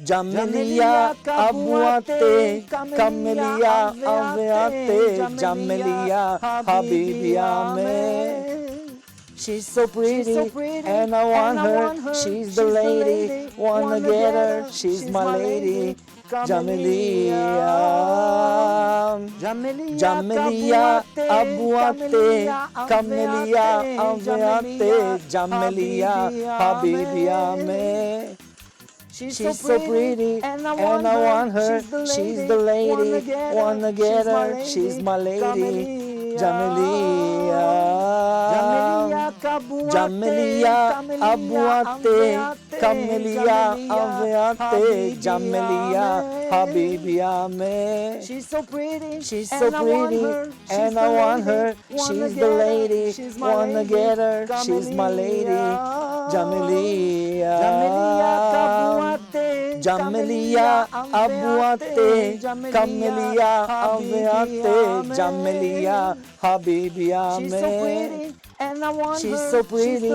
Jamelia Abuate, Camelia Aveate, Jamelia Habibiame. She's so pretty, and I want her. She's the lady, wanna get her. She's my lady, Jamelia. Jamelia Abuate, Camelia Aveate, Jamelia Habibiame. She's so pretty, and I want her. She's the lady, wanna get her. She's my lady, Jamelia. Jamelia Abuate, Camelia Aveate, Jamelia Habibiame. She's so pretty, and I want her. She's the lady, wanna get her. She's my lady, Jamelia. Jamelia Abuate, Camelia Aveate, Jamelia Habibiame. She's so pretty,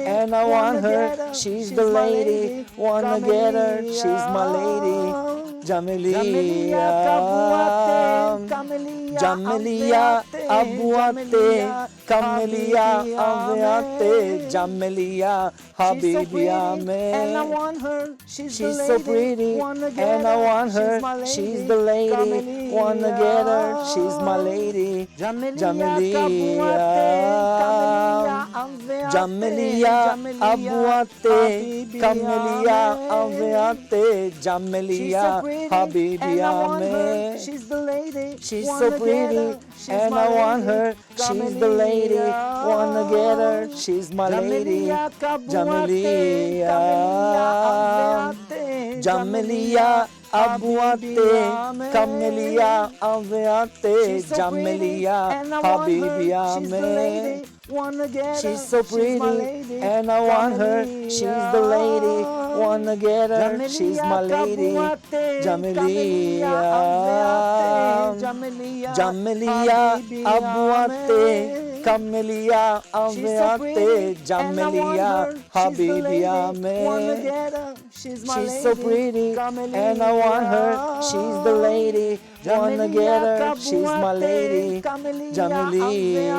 and I want her. She's the lady, wanna get her. She's my lady, Jamelia. Jamelia Abuate, Camelia Aveate, Jamelia Habibiame. She's so pretty, and I want her. She's the lady, wanna get her. She's my lady, Jamelia. Jamelia Abuate, Camelia Aveate, Jamelia Habibiame. She's so pretty, and I want her. She's the lady, wanna get her. She's my lady, Jamelia. Jamelia Abuate, Camelia Aveate, Jamelia Habibiame. She's so pretty, and I want her. She's the lady, wanna get her. She's my lady, Jamelia. Jamelia Abuate, Camelia Aveate, Jamelia Habibiame. She's so pretty, and I want her. She's the lady, wanna get her. She's my lady, Jamelia.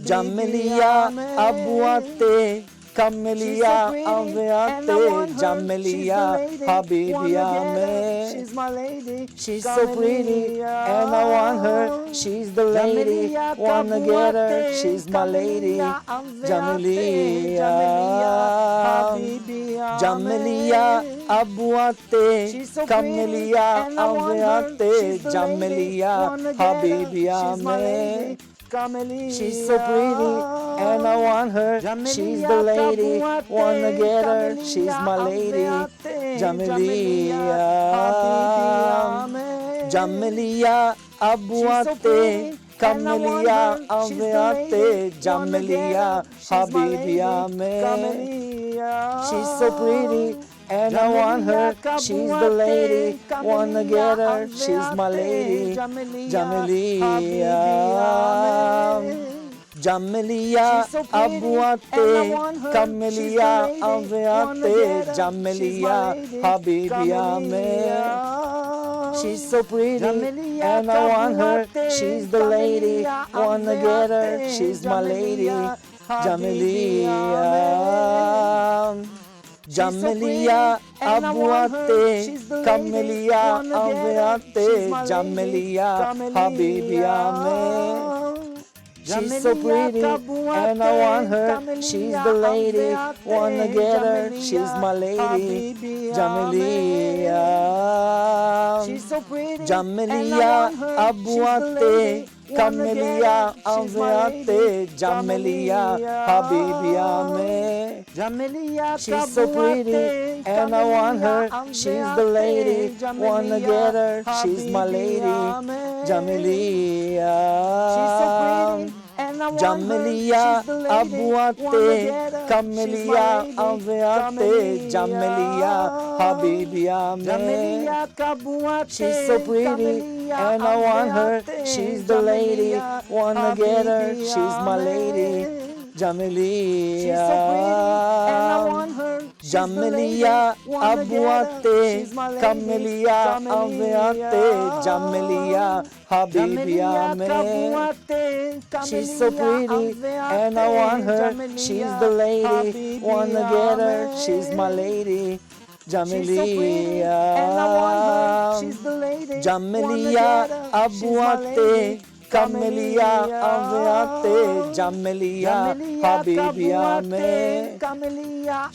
Jamelia Abuate, Camelia Aveate, Jamelia Habibiame. She's so pretty, and I want her. She's the lady, wanna get her. She's my lady, Jamelia. Jamelia Abuate, Camelia Aveate, Jamelia Habibiame. She's so pretty, and I want her. She's the lady, wanna get her. She's my lady, Jamelia. Jamelia Abuate, Camelia Aveate, Jamelia Habibiame. She's so pretty, and I want her. She's the lady, wanna get her. She's my lady, Jamelia. Jamelia Abuate, Camelia Aveate, Jamelia Habibiame. She's so pretty, and I want her. She's the lady, wanna get her. She's my lady, Jamelia. Jamelia Abuate, Camelia Aveate, Jamelia Habibiame. She's so pretty, and I want her. She's the lady, wanna get her. She's my lady, Jamelia. Jamelia Abuate, Camelia Aveate, Jamelia Habibiame. She's so pretty, and I want her. She's the lady, wanna get her. She's my lady, Jamelia. Jamelia Abuate, Camelia Aveate, Jamelia Habibiame. She's so pretty, and I want her. She's the lady, wanna get her. She's my lady, Jamelia. Jamelia Abuate, Camelia Aveate, Jamelia Habibia me. She's so pretty and I want her. She's the lady, wanna get her. She's my lady. Jamelia, Jamelia Abuate, Camelia Aveate, Jamelia Habibia me.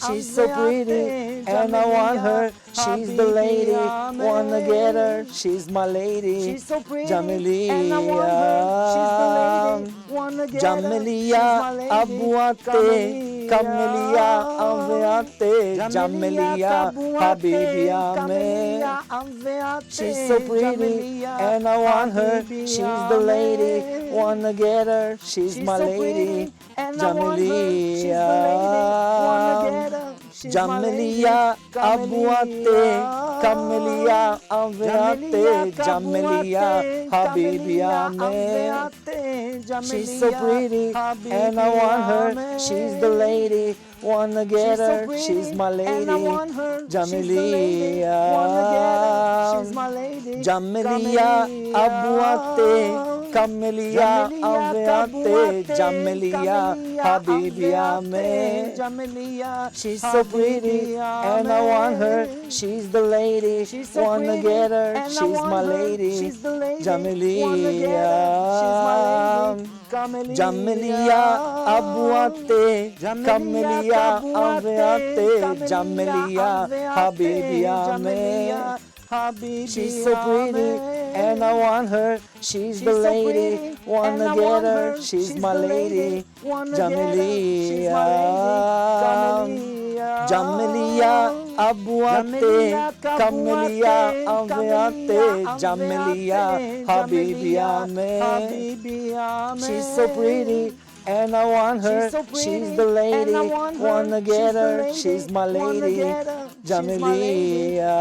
She's so pretty and I want her. She's the lady, wanna get her. She's my lady. Jamelia, Jamelia Abuate, Camelia Aveate, Jamelia Habibia me. She's so pretty and I want her. She's the lady, wanna get her. She's my lady. Jamelia, Jamelia Abuate, Camelia Aveate, Jamelia Habibia me. She's so pretty and I want her. She's the lady, wanna get her. She's my lady. Jamelia, Jamelia Abuate, Camelia Aveate, Jamelia Habibia me. She's so pretty and I want her. She's the lady, wanna get her. She's my lady. Jamelia, Jamelia Abuate, Camelia Aveate, Jamelia Habibia me. She's so pretty and I want her. She's the lady, wanna get her. She's my lady. Jamelia, Jamelia Abuate, Camelia Aveate, Jamelia Habibia me. She's so pretty and I want her. She's the lady, wanna get her. She's my lady. Jamelia.